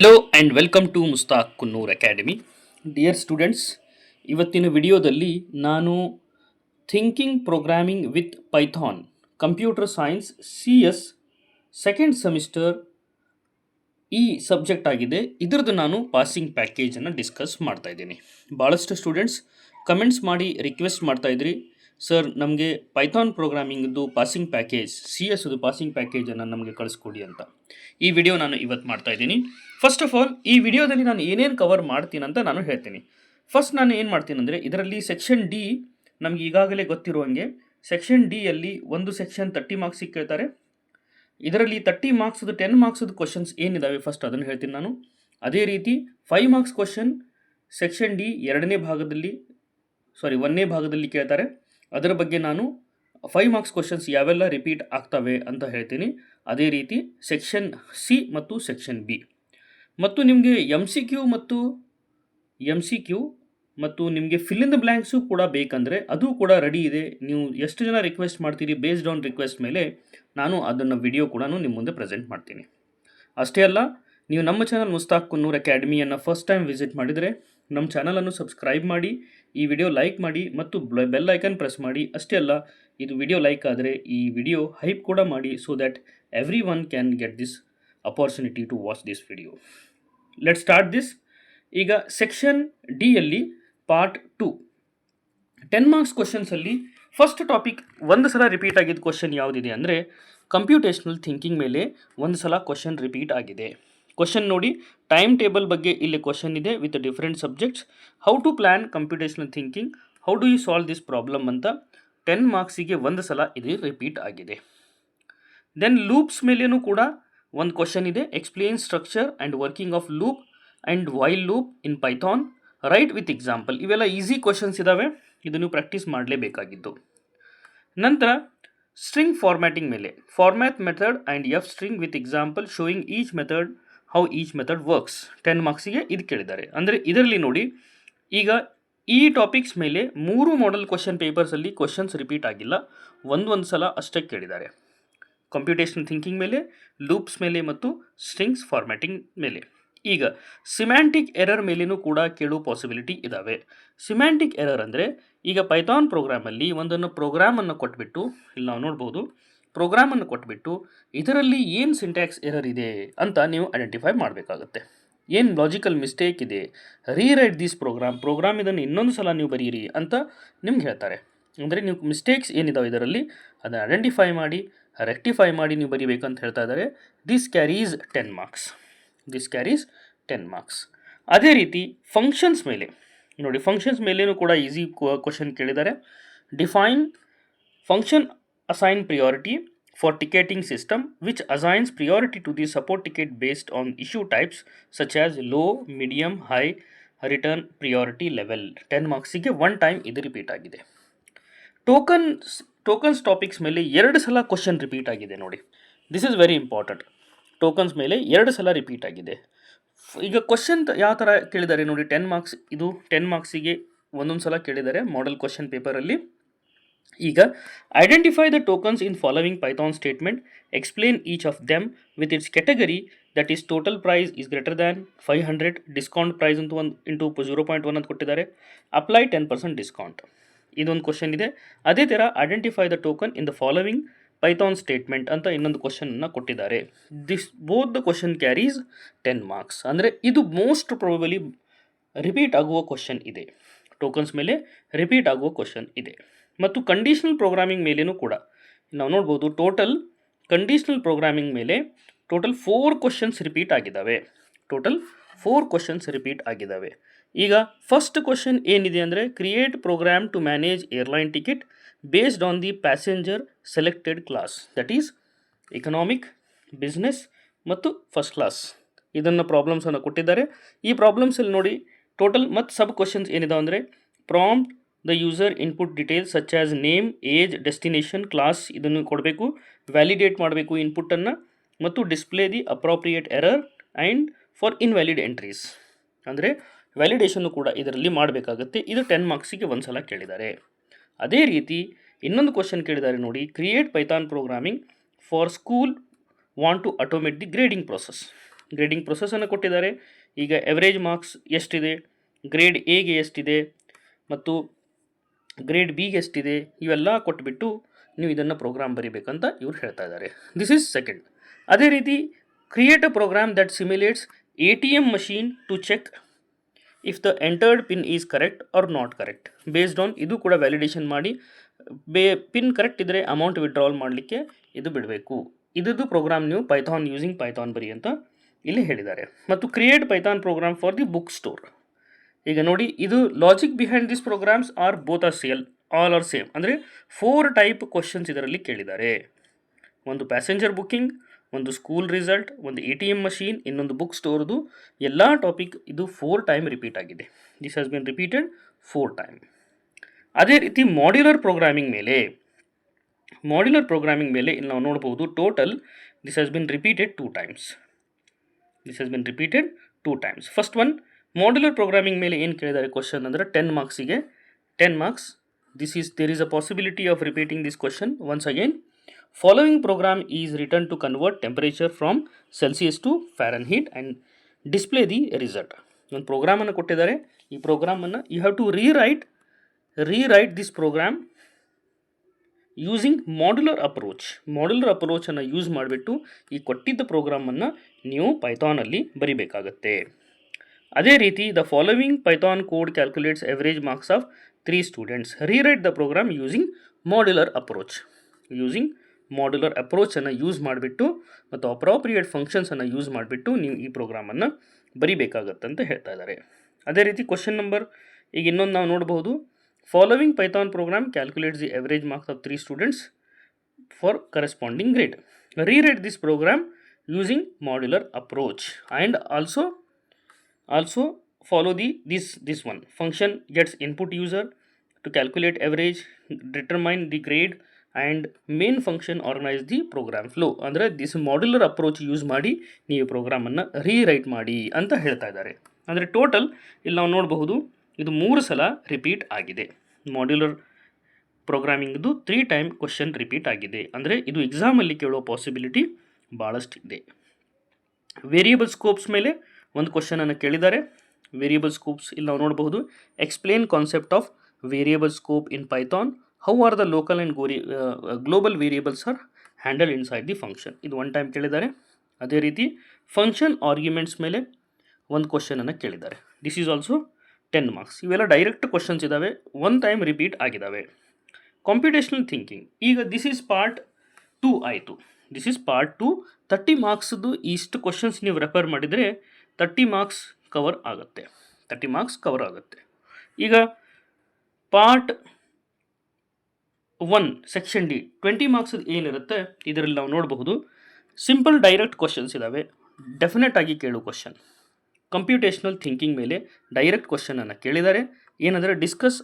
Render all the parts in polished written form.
Hello and welcome to Mushtaq Kunnur academy. Dear students, ಇವತ್ತಿನ ವಿಡಿಯೋದಲ್ಲಿ ನಾನು thinking programming with Python computer science CS second semester ಈ subject ಆಗಿದೆ. ಇದರದ್ದು ನಾನು ಪಾಸಿಂಗ್ ಪ್ಯಾಕೇಜನ್ನು ಡಿಸ್ಕಸ್ ಮಾಡ್ತಾ ಇದ್ದೀನಿ. ಭಾಳಷ್ಟು ಸ್ಟೂಡೆಂಟ್ಸ್ ಕಮೆಂಟ್ಸ್ ಮಾಡಿ ರಿಕ್ವೆಸ್ಟ್ ಮಾಡ್ತಾ ಇದ್ರಿ, ಸರ್ ನಮಗೆ ಪೈಥಾನ್ ಪ್ರೋಗ್ರಾಮಿಂಗ್ದು ಪಾಸಿಂಗ್ ಪ್ಯಾಕೇಜ್ CSದು ಪಾಸಿಂಗ್ ಪ್ಯಾಕೇಜನ್ನು ನಮಗೆ ಕಳಿಸ್ಕೊಡಿ ಅಂತ. ಈ ವಿಡಿಯೋ ನಾನು ಇವತ್ತು ಮಾಡ್ತಾ ಇದ್ದೀನಿ. ಫಸ್ಟ್ ಆಫ್ ಆಲ್ ಈ ವಿಡಿಯೋದಲ್ಲಿ ನಾನು ಏನೇನು ಕವರ್ ಮಾಡ್ತೀನಿ ಅಂತ ನಾನು ಹೇಳ್ತೀನಿ. ಫಸ್ಟ್ ನಾನು ಏನು ಮಾಡ್ತೀನಿ ಅಂದರೆ, ಇದರಲ್ಲಿ ಸೆಕ್ಷನ್ ಡಿ ನಮ್ಗೆ ಈಗಾಗಲೇ ಗೊತ್ತಿರುವಂಗೆ ಸೆಕ್ಷನ್ ಡಿಯಲ್ಲಿ ಒಂದು ಸೆಕ್ಷನ್ 30 ಮಾರ್ಕ್ಸಿಗೆ ಕೇಳ್ತಾರೆ. ಇದರಲ್ಲಿ 30 ಮಾರ್ಕ್ಸ್ದು 10 ಮಾರ್ಕ್ಸ್ದು ಕ್ವಶನ್ಸ್ ಏನಿದ್ದಾವೆ ಫಸ್ಟ್ ಅದನ್ನು ಹೇಳ್ತೀನಿ ನಾನು. ಅದೇ ರೀತಿ 5 ಮಾರ್ಕ್ಸ್ ಕ್ವಶನ್ ಸೆಕ್ಷನ್ ಡಿ ಒಂದನೇ ಭಾಗದಲ್ಲಿ ಕೇಳ್ತಾರೆ. ಅದರ ಬಗ್ಗೆ ನಾನು 5 ಮಾರ್ಕ್ಸ್ ಕ್ವಶನ್ಸ್ ಯಾವೆಲ್ಲ ರಿಪೀಟ್ ಆಗ್ತವೆ ಅಂತ ಹೇಳ್ತೀನಿ. ಅದೇ ರೀತಿ ಸೆಕ್ಷನ್ ಸಿ ಮತ್ತು ಸೆಕ್ಷನ್ ಬಿ ಮತ್ತು ನಿಮಗೆ MCQ ಮತ್ತು ನಿಮಗೆ ಫಿಲ್ ಇನ್ ದ ಬ್ಲ್ಯಾಂಕ್ಸು ಕೂಡ ಬೇಕಂದರೆ ಅದು ಕೂಡ ರೆಡಿ ಇದೆ. ನೀವು ಎಷ್ಟು ಜನ ರಿಕ್ವೆಸ್ಟ್ ಮಾಡ್ತೀರಿ ಬೇಸ್ಡ್ ಆನ್ ರಿಕ್ವೆಸ್ಟ್ ಮೇಲೆ ನಾನು ಅದನ್ನು ವಿಡಿಯೋ ಕೂಡ ನಿಮ್ಮ ಮುಂದೆ ಪ್ರೆಸೆಂಟ್ ಮಾಡ್ತೀನಿ. ಅಷ್ಟೇ ಅಲ್ಲ, ನೀವು ನಮ್ಮ ಚಾನಲ್ ಮುಸ್ತಾಕ್ ಕುನ್ನೂರ್ ಅಕಾಡೆಮಿಯನ್ನು ಫಸ್ಟ್ ಟೈಮ್ ವಿಸಿಟ್ ಮಾಡಿದರೆ ನಮ್ಮ ಚಾನಲನ್ನು ಸಬ್ಸ್ಕ್ರೈಬ್ ಮಾಡಿ, ಈ ವಿಡಿಯೋ ಲೈಕ್ ಮಾಡಿ ಮತ್ತು ಬೆಲ್ ಐಕನ್ ಪ್ರೆಸ್ ಮಾಡಿ. ಅಷ್ಟೇ ಅಲ್ಲ, ಇದು ವಿಡಿಯೋ ಲೈಕ್ ಆದರೆ ಈ ವಿಡಿಯೋ ಹೈಪ್ ಕೂಡ ಮಾಡಿ, so that everyone can get this opportunity to watch this video. Let start this. ಈಗ ಸೆಕ್ಷನ್ ಡಿಯಲ್ಲಿ ಪಾರ್ಟ್ 2 10 ಮಾರ್ಕ್ಸ್ ಕ್ವಶನ್ಸಲ್ಲಿ ಫಸ್ಟ್ ಟಾಪಿಕ್ ಒಂದು ಸಲ ರಿಪೀಟ್ ಆಗಿದ್ದ ಕ್ವಶನ್ ಯಾವುದಿದೆ ಅಂದರೆ, ಕಂಪ್ಯೂಟೇಷನಲ್ ಥಿಂಕಿಂಗ್ ಮೇಲೆ ಒಂದು ಸಲ ಕ್ವಶನ್ ರಿಪೀಟ್ ಆಗಿದೆ. ಕ್ವಶನ್ ನೋಡಿ, ಟೈಮ್ ಟೇಬಲ್ ಬಗ್ಗೆ ಇಲ್ಲಿ ಕ್ವಶನ್ ಇದೆ with different subjects. How to plan computational thinking, how do you solve this problem ಅಂತ 10 ಮಾರ್ಕ್ಸಿಗೆ ಒಂದು ಸಲ ಇದು ರಿಪೀಟ್ ಆಗಿದೆ. ದೆನ್ ಲೂಪ್ಸ್ ಮೇಲೇನೂ ಕೂಡ ಒಂದು ಕ್ವಶನ್ ಇದೆ. Explain structure and working of loop and while loop in Python, right with example. ಇವೆಲ್ಲ easy questions ಇದ್ದಾವೆ, ಇದನ್ನು ಪ್ರಾಕ್ಟೀಸ್ ಮಾಡಲೇಬೇಕಾಗಿದ್ದು. ನಂತರ ಸ್ಟ್ರಿಂಗ್ ಫಾರ್ಮ್ಯಾಟಿಂಗ್ ಮೇಲೆ format method and string with example showing each method how each method works 10 ಮಾರ್ಕ್ಸಿಗೆ ಇದು ಕೇಳಿದ್ದಾರೆ. ಅಂದರೆ ಇದರಲ್ಲಿ ನೋಡಿ, ಈಗ ಈ ಟಾಪಿಕ್ಸ್ ಮೇಲೆ 3 ಮಾಡೆಲ್ ಕ್ವಶನ್ ಪೇಪರ್ಸಲ್ಲಿ ಕ್ವಶನ್ಸ್ ರಿಪೀಟ್ ಆಗಿಲ್ಲ, ಒಂದು ಸಲ ಅಷ್ಟೇ ಕೇಳಿದ್ದಾರೆ. ಕಂಪ್ಯೂಟೇಷನಲ್ ಥಿಂಕಿಂಗ್ ಮೇಲೆ, ಲೂಪ್ಸ್ ಮೇಲೆ ಮತ್ತು ಸ್ಟ್ರಿಂಗ್ಸ್ ಫಾರ್ಮ್ಯಾಟಿಂಗ್ ಮೇಲೆ. ಈಗ ಸಿಮ್ಯಾಂಟಿಕ್ ಎರರ್ ಮೇಲೇನೂ ಕೂಡ ಕೇಳೋ ಪಾಸಿಬಿಲಿಟಿ ಇದ್ದಾವೆ. ಸಿಮ್ಯಾಂಟಿಕ್ ಎರರ್ ಅಂದರೆ, ಈಗ ಪೈಥಾನ್ ಪ್ರೋಗ್ರಾಮಲ್ಲಿ ಪ್ರೋಗ್ರಾಮನ್ನು ಕೊಟ್ಬಿಟ್ಟು, ಇಲ್ಲಿ ನಾವು ನೋಡ್ಬೋದು, ಪ್ರೋಗ್ರಾಮನ್ನು ಕೊಟ್ಬಿಟ್ಟು ಇದರಲ್ಲಿ ಏನು ಸಿಂಟ್ಯಾಕ್ಸ್ ಎರರ್ ಇದೆ ಅಂತ ನೀವು ಐಡೆಂಟಿಫೈ ಮಾಡಬೇಕಾಗುತ್ತೆ. ಏನು ಲಾಜಿಕಲ್ ಮಿಸ್ಟೇಕ್ ಇದೆ, ರೀರೈಟ್ ದಿಸ್ ಪ್ರೋಗ್ರಾಮ್ ಇದನ್ನು ಇನ್ನೊಂದು ಸಲ ನೀವು ಬರೀರಿ ಅಂತ ನಿಮ್ಗೆ ಹೇಳ್ತಾರೆ. ಅಂದರೆ ನೀವು ಮಿಸ್ಟೇಕ್ಸ್ ಏನಿದಾವೆ ಇದರಲ್ಲಿ ಅದನ್ನು ಐಡೆಂಟಿಫೈ ಮಾಡಿ ರೆಕ್ಟಿಫೈ ಮಾಡಿ ನೀವು ಬರೀಬೇಕಂತ ಹೇಳ್ತಾ ಇದ್ದಾರೆ. This carries 10 marks. ಅದೇ ರೀತಿ ಫಂಕ್ಷನ್ಸ್ ಮೇಲೆ ನೋಡಿ, ಫಂಕ್ಷನ್ಸ್ ಮೇಲೇನೂ ಕೂಡ ಈಸಿ ಕ್ವಶನ್ ಕೇಳಿದ್ದಾರೆ. Define function assign priority for ticketing system which assigns priority to the support ticket based on issue types such as low, medium, high, return priority level. 10 ಮಾರ್ಕ್ಸಿಗೆ 1 time ಇದು repeat ಆಗಿದೆ. Tokens topics ಮೇಲೆ 2 ಸಲ question repeat ಆಗಿದೆ ನೋಡಿ. This is very important. Tokens ಮೇಲೆ 2 ಸಲ repeat ಆಗಿದೆ. ಈಗ ಕ್ವಶನ್ ಯಾವ ಥರ ಕೇಳಿದ್ದಾರೆ ನೋಡಿ, 10 ಮಾರ್ಕ್ಸ್, ಇದು 10 ಮಾರ್ಕ್ಸಿಗೆ ಒಂದೊಂದು ಸಲ ಕೇಳಿದ್ದಾರೆ ಮಾಡೆಲ್ ಕ್ವಶನ್ ಪೇಪರಲ್ಲಿ. ಈಗ identify the tokens in following Python statement, explain each of them with its category, that is total price is greater than 500, discount price ಅಂತ 1 ಅಂತ ಕೊಟ್ಟಿದ್ದಾರೆ, ಅಪ್ಲೈ 10% ಡಿಸ್ಕೌಂಟ್. ಇದೊಂದು ಕ್ವಶನ್ ಇದೆ. ಅದೇ ಥರ identify the token in the following Python statement ಅಂತ ಇನ್ನೊಂದು ಕ್ವಶನನ್ನು ಕೊಟ್ಟಿದ್ದಾರೆ. Both the question carries 10 marks. ಅಂದರೆ ಇದು ಮೋಸ್ಟ್ ಪ್ರಾಬಬಲಿ ರಿಪೀಟ್ ಆಗುವ ಕ್ವಶನ್ ಇದೆ. ಟೋಕನ್ಸ್ ಮೇಲೆ ರಿಪೀಟ್ ಆಗುವ ಕ್ವಶನ್ ಇದೆ. ಮತ್ತು ಕಂಡೀಷನಲ್ ಪ್ರೋಗ್ರಾಮಿಂಗ್ ಮೇಲೇನೂ ಕೂಡ ನಾವು ನೋಡ್ಬೋದು, ಕಂಡೀಷನಲ್ ಪ್ರೋಗ್ರಾಮಿಂಗ್ ಮೇಲೆ ಟೋಟಲ್ 4 ಕ್ವಶನ್ಸ್ ರಿಪೀಟ್ ಆಗಿದ್ದಾವೆ. ಈಗ ಫಸ್ಟ್ ಕ್ವಶನ್ ಏನಿದೆ ಅಂದರೆ, create program to manage airline ticket based on the passenger selected class, that is economic, business ಮತ್ತು ಫಸ್ಟ್ ಕ್ಲಾಸ್. ಇದನ್ನು ಪ್ರಾಬ್ಲಮ್ಸನ್ನು ಕೊಟ್ಟಿದ್ದಾರೆ. ಈ ಪ್ರಾಬ್ಲಮ್ಸಲ್ಲಿ ನೋಡಿ ಟೋಟಲ್ ಮತ್ತು ಸಬ್ ಕ್ವಶನ್ಸ್ ಏನಿದಾವೆ ಅಂದರೆ, prompt the user input details such as name, age, destination, class ಇದನ್ನು ಕೊಡಬೇಕು, validate ಮಾಡಬೇಕು ಇನ್ಪುಟ್ಟನ್ನು, ಮತ್ತು display the appropriate error and for invalid entries. ಅಂದರೆ ವ್ಯಾಲಿಡೇಷನ್ನು ಕೂಡ ಇದರಲ್ಲಿ ಮಾಡಬೇಕಾಗುತ್ತೆ. ಇದು 10 ಮಾರ್ಕ್ಸಿಗೆ ಒಂದು ಸಲ ಕೇಳಿದ್ದಾರೆ. ಅದೇ ರೀತಿ ಇನ್ನೊಂದು ಕ್ವಶನ್ ಕೇಳಿದ್ದಾರೆ ನೋಡಿ, create Python programming for school want to automate the grading process. Grading ಪ್ರೊಸೆಸನ್ನು ಕೊಟ್ಟಿದ್ದಾರೆ. ಈಗ ಎವರೇಜ್ ಮಾರ್ಕ್ಸ್ ಎಷ್ಟಿದೆ, ಗ್ರೇಡ್ ಎಗೆ ಎಷ್ಟಿದೆ ಮತ್ತು ಗ್ರೇಡ್ ಬಿಗೆ ಎಷ್ಟಿದೆ ಇವೆಲ್ಲ ಕೊಟ್ಬಿಟ್ಟು ನೀವು ಇದನ್ನು ಪ್ರೋಗ್ರಾಮ್ ಬರೀಬೇಕಂತ ಇವ್ರು ಹೇಳ್ತಾ ಇದ್ದಾರೆ. This is second. ಅದೇ ರೀತಿ create a program that simulates ATM machine to check if the entered pin is correct or not correct. Based on ಇದು ಕೂಡ ವ್ಯಾಲಿಡೇಷನ್ ಮಾಡಿ ಪಿನ್ ಕರೆಕ್ಟ್ ಇದ್ದರೆ ಅಮೌಂಟ್ ವಿಡ್ರಾವಲ್ ಮಾಡಲಿಕ್ಕೆ ಇದು ಬಿಡಬೇಕು. ಇದ್ದು ಪ್ರೋಗ್ರಾಮ್ ನೀವು ಪೈಥಾನ್ ಯೂಸಿಂಗ್ ಪೈಥಾನ್ ಬರಿ ಅಂತ ಇಲ್ಲಿ ಹೇಳಿದ್ದಾರೆ. ಮತ್ತು create Python program for the book store. ಈಗ ನೋಡಿ, ಇದು logic behind this programs are both are all are same. ಅಂದರೆ 4 ಟೈಪ್ ಕ್ವಶನ್ಸ್ ಇದರಲ್ಲಿ ಕೇಳಿದ್ದಾರೆ. ಒಂದು ಪ್ಯಾಸೆಂಜರ್ ಬುಕ್ಕಿಂಗ್, ಒಂದು ಸ್ಕೂಲ್ ರಿಸಲ್ಟ್, ಒಂದು ATM ಮಷೀನ್, ಇನ್ನೊಂದು ಬುಕ್ ಸ್ಟೋರ್ದು ಎಲ್ಲ ಟಾಪಿಕ್ ಇದು 4 ಟೈಮ್ ರಿಪೀಟ್ ಆಗಿದೆ. This has been repeated 4 time. ಅದೇ ರೀತಿ ಮಾಡ್ಯುಲರ್ ಪ್ರೋಗ್ರಾಮಿಂಗ್ ಮೇಲೆ ಇಲ್ಲಿ ನಾವು ನೋಡ್ಬೋದು total this has been repeated 2 times. First one modular programming ಮೇಲೆ ಏನು ಕೇಳಿದ್ದಾರೆ ಕ್ವಶನ್ ಅಂದರೆ 10 ಮಾರ್ಕ್ಸಿಗೆ 10 marks. There is a possibility of repeating this question once again. Following program is written to convert temperature from Celsius to Fahrenheit and display the result. ಒಂದು ಪ್ರೋಗ್ರಾಮನ್ನು ಕೊಟ್ಟಿದ್ದಾರೆ. ಈ ಪ್ರೋಗ್ರಾಮನ್ನು you have to rewrite this program using modular ಅಪ್ರೋಚನ್ನು use ಮಾಡಿಬಿಟ್ಟು ಈ ಕೊಟ್ಟಿದ್ದ ಪ್ರೋಗ್ರಾಮನ್ನು ನೀವು ಪೈಥಾನಲ್ಲಿ ಬರಿಬೇಕಾಗತ್ತೆ. ಅದೇ ರೀತಿ the following Python code calculates average marks of 3 students. Rewrite the program using modular ಅಪ್ರೋಚನ್ನು ಯೂಸ್ ಮಾಡಿಬಿಟ್ಟು ಮತ್ತು ಅಪ್ರೋಪ್ರಿಯೇಟ್ ಫಂಕ್ಷನ್ಸನ್ನು ಯೂಸ್ ಮಾಡಿಬಿಟ್ಟು ನೀವು ಈ ಪ್ರೋಗ್ರಾಮನ್ನು ಬರಿಬೇಕಾಗತ್ತೆ ಅಂತ ಹೇಳ್ತಾ ಇದ್ದಾರೆ. ಅದೇ ರೀತಿ ಕ್ವಶನ್ ನಂಬರ್ ಈಗ ಇನ್ನೊಂದು ನಾವು ನೋಡಬಹುದು. Following Python program calculates the average marks of 3 students for corresponding grade. Rewrite this program using modular approach and also follow this one. Function gets input user to calculate average, determine the grade and main function organize the program flow. ಅಂದರೆ this modular approach use ಮಾಡಿ ನೀವು ಪ್ರೋಗ್ರಾಮನ್ನು rewrite ಮಾಡಿ ಅಂತ ಹೇಳ್ತಾ ಇದ್ದಾರೆ. ಅಂದರೆ total ಇಲ್ಲಿ ನಾವು ನೋಡಬಹುದು ಇದು 3 ಸಲ ರಿಪೀಟ್ ಆಗಿದೆ. ಮಾಡ್ಯುಲರ್ ಪ್ರೋಗ್ರಾಮಿಂಗ್ದು 3 ಟೈಮ್ ಕ್ವಶನ್ ರಿಪೀಟ್ ಆಗಿದೆ. ಅಂದರೆ ಇದು ಎಕ್ಸಾಮಲ್ಲಿ ಕೇಳೋ ಪಾಸಿಬಿಲಿಟಿ ಭಾಳಷ್ಟಿದೆ. ವೇರಿಯಬಲ್ ಸ್ಕೋಪ್ಸ್ ಮೇಲೆ ಒಂದು ಕ್ವಶನನ್ನು ಕೇಳಿದ್ದಾರೆ. ವೇರಿಯಬಲ್ ಸ್ಕೋಪ್ಸ್ ಇಲ್ಲಿ ನಾವು ನೋಡಬಹುದು. Explain concept of variable scope in Python. How are the local and global variables are handle inside the function. ಇದು 1 ಟೈಮ್ ಕೇಳಿದ್ದಾರೆ. ಅದೇ ರೀತಿ ಫಂಕ್ಷನ್ ಆರ್ಗ್ಯುಮೆಂಟ್ಸ್ ಮೇಲೆ ಒಂದು ಕ್ವಶನನ್ನು ಕೇಳಿದ್ದಾರೆ. This is also 10 marks. ಇವೆಲ್ಲ ಡೈರೆಕ್ಟ್ ಕ್ವಶನ್ಸ್ ಇದ್ದಾವೆ, 1 ಟೈಮ್ ರಿಪೀಟ್ ಆಗಿದ್ದಾವೆ. ಕಾಂಪಿಟೇಷನಲ್ ಥಿಂಕಿಂಗ್ ಈಗ ದಿಸ್ ಈಸ್ ಪಾರ್ಟ್ 2 ಆಯಿತು. 30 ಮಾರ್ಕ್ಸ್ದು ಇಷ್ಟು ಕ್ವಶನ್ಸ್ ನೀವು ರೆಫರ್ ಮಾಡಿದರೆ 30 ಮಾರ್ಕ್ಸ್ ಕವರ್ ಆಗುತ್ತೆ. ಈಗ ಪಾರ್ಟ್ 1 ಸೆಕ್ಷನ್ ಡಿ 20 ಮಾರ್ಕ್ಸ್ ಏನಿರುತ್ತೆ ಇದರಲ್ಲಿ ನಾವು ನೋಡಬಹುದು. ಸಿಂಪಲ್ ಡೈರೆಕ್ಟ್ ಕ್ವಶನ್ಸ್ ಇದ್ದಾವೆ, ಡೆಫಿನೆಟ್ ಆಗಿ ಕೇಳೋ ಕ್ವಶನ್. ಕಂಪ್ಯೂಟೇಷನಲ್ ಥಿಂಕಿಂಗ್ ಮೇಲೆ ಡೈರೆಕ್ಟ್ ಕ್ವಶನನ್ನು ಕೇಳಿದ್ದಾರೆ. ಏನಂದರೆ discuss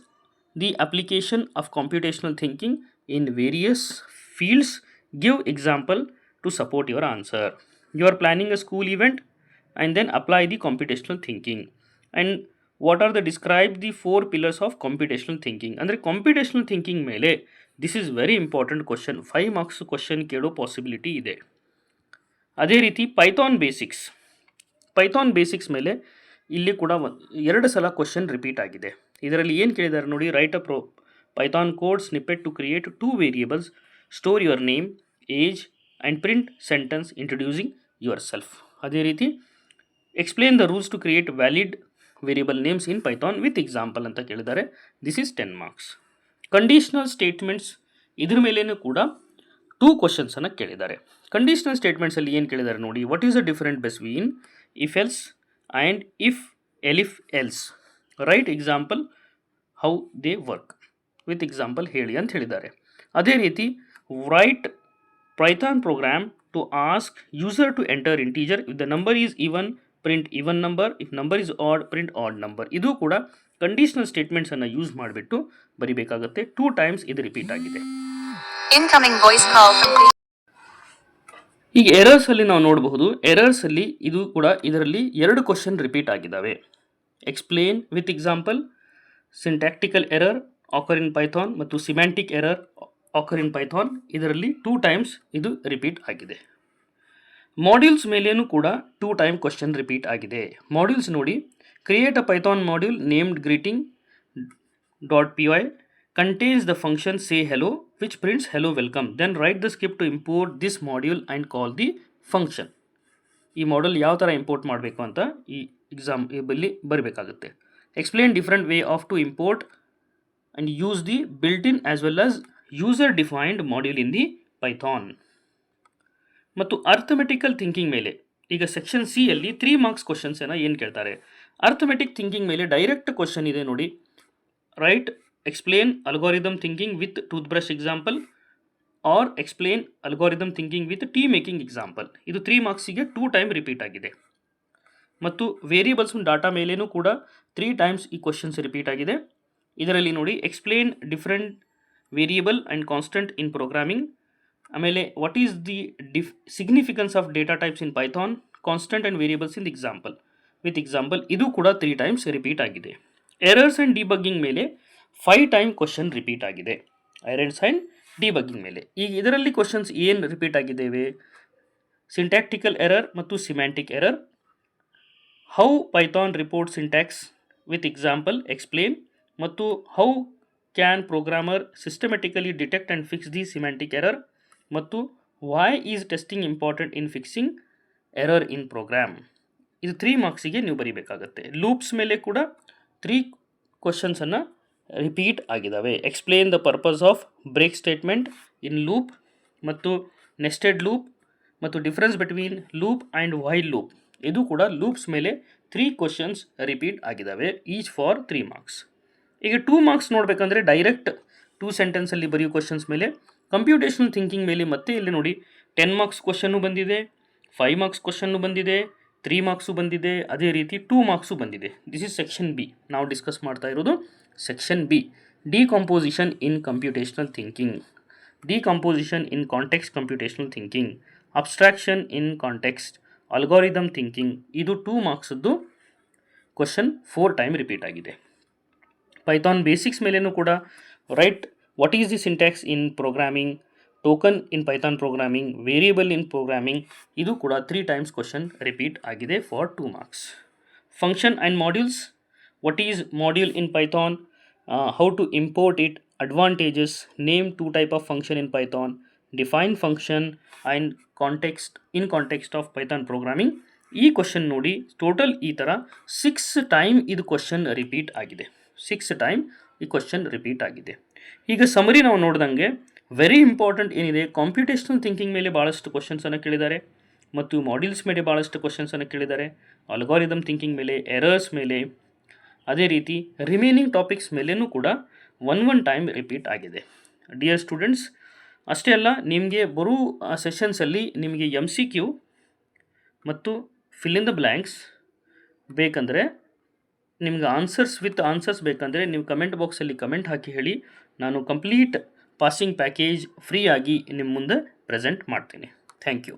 the application of computational thinking in various fields, give example to support your answer. You are planning a school event and then apply the computational thinking. And what are the describe the 4 pillars of computational thinking. ಅಂದರೆ computational thinking ಮೇಲೆ this is very important question. 5 marks question ಕೇಳೋ possibility ಇದೆ. ಅದೇ ರೀತಿ Python basics ಮೇಲೆ ಇಲ್ಲಿ ಕೂಡ 2 ಸಲ ಕ್ವಶನ್ ರಿಪೀಟ್ ಆಗಿದೆ. ಇದರಲ್ಲಿ ಏನು ಕೇಳಿದ್ದಾರೆ ನೋಡಿ. Write a Python code snippet to create 2 variables, store your name, age and print sentence introducing yourself. ಅದೇ ರೀತಿ explain the rules to create valid variable names in Python with example ಅಂತ ಕೇಳಿದ್ದಾರೆ. This is 10 marks. Conditional statements ಇದ್ರ ಮೇಲೇನೂ ಕೂಡ 2 ಕ್ವಶನ್ಸನ್ನು ಕೇಳಿದ್ದಾರೆ. Conditional ಸ್ಟೇಟ್ಮೆಂಟ್ಸಲ್ಲಿ ಏನು ಕೇಳಿದ್ದಾರೆ ನೋಡಿ. What is the difference between if else and elif else. Write example how they work with example ಹೇಳಿ ಅಂತ ಹೇಳಿದ್ದಾರೆ. ಅದೇ ರೀತಿ write Python program to ask user to enter integer. If the number is even print even number, if number is odd print odd number. ಇದು ಕೂಡ conditional ಸ್ಟೇಟ್ಮೆಂಟ್ಸನ್ನು use ಮಾಡಿಬಿಟ್ಟು ಬರಿಬೇಕಾಗುತ್ತೆ. 2 times ಇದು repeat ಆಗಿದೆ. ಈಗ ಎರರ್ಸಲ್ಲಿ ನಾವು ನೋಡಬಹುದು. ಎರರ್ಸಲ್ಲಿ ಇದು ಕೂಡ ಇದರಲ್ಲಿ 2 ಕ್ವಶನ್ ರಿಪೀಟ್ ಆಗಿದ್ದಾವೆ. Explain with example, syntactical error occur in Python ಮತ್ತು semantic error occur in Python. ಇದರಲ್ಲಿ 2 ಟೈಮ್ಸ್ ಇದು ರಿಪೀಟ್ ಆಗಿದೆ. ಮಾಡ್ಯೂಲ್ಸ್ ಮೇಲೇನೂ ಕೂಡ 2 ಟೈಮ್ ಕ್ವಶನ್ ರಿಪೀಟ್ ಆಗಿದೆ. ಮಾಡ್ಯೂಲ್ಸ್ ನೋಡಿ, create a Python module named greeting .py contains the function say hello which prints hello welcome. Then write the script to import this module and call the function. ಈ ಮಾಡಲ್ ಯಾವ ಥರ import ಮಾಡಬೇಕು ಅಂತ ಈ ಇಲ್ಲಿ ಬರಬೇಕಾಗುತ್ತೆ. Explain different way of to import and use the built in as well as user defined module in the Python. ಮತ್ತು arithmetical thinking ಮೇಲೆ ಈಗ ಸೆಕ್ಷನ್ ಸಿ ಅಲ್ಲಿ 3 ಮಾರ್ಕ್ಸ್ ಕ್ವಶನ್ಸನ್ನು ಏನು ಕೇಳ್ತಾರೆ. ಅರ್ಥಮೆಟಿಕ್ ಥಿಂಕಿಂಗ್ ಮೇಲೆ ಡೈರೆಕ್ಟ್ ಕ್ವಶನ್ ಇದೆ ನೋಡಿ. Write explain algorithm thinking with tooth brush example or explain algorithm thinking with tea making example. ಇದು 3 ಮಾರ್ಕ್ಸಿಗೆ 2 ಟೈಮ್ ರಿಪೀಟ್ ಆಗಿದೆ. ಮತ್ತು ವೇರಿಯೇಬಲ್ಸ್ ಡಾಟಾ ಮೇಲೇನೂ ಕೂಡ 3 ಟೈಮ್ಸ್ ಈ ಕ್ವಶನ್ಸ್ ರಿಪೀಟ್ ಆಗಿದೆ. ಇದರಲ್ಲಿ ನೋಡಿ, explain different variable and constant in programming, ಆಮೇಲೆ what is the significance of data types in Python, constant and variables in example with example. ಇದು ಕೂಡ 3 ಟೈಮ್ಸ್ ರಿಪೀಟ್ ಆಗಿದೆ. ಎರರ್ಸ್ ಆ್ಯಂಡ್ ಡಿಬಗ್ಗಿಂಗ್ ಮೇಲೆ 5 time question repeat ಆಗಿದೆ. Errors and debugging ಮೇಲೆ ಈಗ ಇದರಲ್ಲಿ questions ಏನು ರಿಪೀಟ್ ಆಗಿದ್ದೇವೆ? ಸಿಂಟ್ಯಾಕ್ಟಿಕಲ್ ಎರರ್ ಮತ್ತು semantic error, how Python report syntax with example explain, ಮತ್ತು how can programmer systematically detect and fix the semantic error, ಮತ್ತು why is testing important in fixing error in program. ಇದು 3 ಮಾರ್ಕ್ಸಿಗೆ ನೀವು ಬರೀಬೇಕಾಗತ್ತೆ. Loops ಮೇಲೆ ಕೂಡ 3 ಕ್ವಶನ್ಸನ್ನು ರಿಪೀಟ್ ಆಗಿದ್ದಾವೆ. Explain the purpose of break statement in loop, ಮತ್ತು ನೆಸ್ಟೆಡ್ ಲೂಪ್, ಮತ್ತು difference between loop and while loop. ಇದು ಕೂಡ ಲೂಪ್ಸ್ ಮೇಲೆ 3 ಕ್ವಶನ್ಸ್ ರಿಪೀಟ್ ಆಗಿದ್ದಾವೆ, ಈಚ್ ಫಾರ್ 3 ಮಾರ್ಕ್ಸ್. ಈಗ 2 ಮಾರ್ಕ್ಸ್ ನೋಡಬೇಕಂದ್ರೆ ಡೈರೆಕ್ಟ್ 2 ಸೆಂಟೆನ್ಸಲ್ಲಿ ಬರೆಯೋ ಕ್ವಶನ್ಸ್ ಮೇಲೆ, ಕಂಪ್ಯೂಟೇಷನಲ್ ಥಿಂಕಿಂಗ್ ಮೇಲೆ ಮತ್ತೆ ಇಲ್ಲಿ ನೋಡಿ 10 ಮಾರ್ಕ್ಸ್ ಕ್ವಶನ್ನು ಬಂದಿದೆ, 5 ಮಾರ್ಕ್ಸ್ ಕ್ವಶನ್ನು ಬಂದಿದೆ, 3 ಮಾರ್ಕ್ಸು ಬಂದಿದೆ, ಅದೇ ರೀತಿ 2 ಮಾರ್ಕ್ಸು ಬಂದಿದೆ. This is section B. ನಾವು ಡಿಸ್ಕಸ್ ಮಾಡ್ತಾ ಇರೋದು ಸೆಕ್ಷನ್ ಬಿ, ಡಿಕಂಪೋಸಿಷನ್ ಇನ್ ಕಂಪ್ಯೂಟೇಷನಲ್ ಥಿಂಕಿಂಗ್, ಡಿಕಂಪೋಸಿಷನ್ ಇನ್ ಕಾಂಟೆಕ್ಸ್ಟ್ ಕಂಪ್ಯೂಟೇಷನಲ್ ಥಿಂಕಿಂಗ್, ಅಬ್ಸ್ಟ್ರಾಕ್ಷನ್ ಇನ್ ಕಾಂಟೆಕ್ಸ್ಟ್, ಅಲ್ಗಾರಿದಮ್ ಥಿಂಕಿಂಗ್. ಇದು 2 ಮಾರ್ಕ್ಸದ್ದು ಕ್ವಶನ್ 4 ಟೈಮ್ ರಿಪೀಟ್ ಆಗಿದೆ. ಪೈಥಾನ್ ಬೇಸಿಕ್ಸ್ ಮೇಲೇನೂ ಕೂಡ right what is the syntax in programming, token in Python programming, variable in programming. ಇದು ಕೂಡ 3 times question repeat ಆಗಿದೆ for 2 marks. Function and modules, what is module in Python, how to import it, advantages, name 2 type of function in Python, define function and context of Python programming. ಈ question ನೋಡಿ total ಈ ಥರ 6 time ಇದು question repeat ಆಗಿದೆ. 6 time ಈ question repeat ಆಗಿದೆ. ಈಗ summary ನಾವು ನೋಡ್ದಂಗೆ ವೆರಿ ಇಂಪಾರ್ಟೆಂಟ್ ಏನಿದೆ, ಕಾಂಪ್ಯೂಟೇಷನಲ್ ಥಿಂಕಿಂಗ್ ಮೇಲೆ ಭಾಳಷ್ಟು ಕ್ವಶನ್ಸನ್ನು ಕೇಳಿದ್ದಾರೆ, ಮತ್ತು ಮಾಡ್ಯೂಲ್ಸ್ ಮೇಲೆ ಭಾಳಷ್ಟು ಕ್ವಶನ್ಸನ್ನು ಕೇಳಿದ್ದಾರೆ, ಅಲ್ಗಾರಿದಮ್ ಥಿಂಕಿಂಗ್ ಮೇಲೆ, ಎರರ್ಸ್ ಮೇಲೆ, ಅದೇ ರೀತಿ ರಿಮೈನಿಂಗ್ ಟಾಪಿಕ್ಸ್ ಮೇಲೇನೂ ಕೂಡ 1 ಟೈಮ್ ರಿಪೀಟ್ ಆಗಿದೆ. ಡಿಯರ್ ಸ್ಟೂಡೆಂಟ್ಸ್, ಅಷ್ಟೇ ಅಲ್ಲ, ನಿಮಗೆ ಬರೋ ಸೆಷನ್ಸಲ್ಲಿ ನಿಮಗೆ MCQ ಮತ್ತು ಫಿಲ್ ಇನ್ ದ ಬ್ಲ್ಯಾಂಕ್ಸ್ ಬೇಕಂದರೆ, ನಿಮ್ಗೆ ಆನ್ಸರ್ಸ್ ಬೇಕಂದರೆ ನೀವು ಕಮೆಂಟ್ ಬಾಕ್ಸಲ್ಲಿ ಕಮೆಂಟ್ ಹಾಕಿ ಹೇಳಿ. ನಾನು ಕಂಪ್ಲೀಟ್ ಪಾಸಿಂಗ್ ಪ್ಯಾಕೇಜ್ ಫ್ರೀಯಾಗಿ ನಿಮ್ಮ ಮುಂದೆ ಪ್ರೆಸೆಂಟ್ ಮಾಡ್ತೀನಿ. Thank you.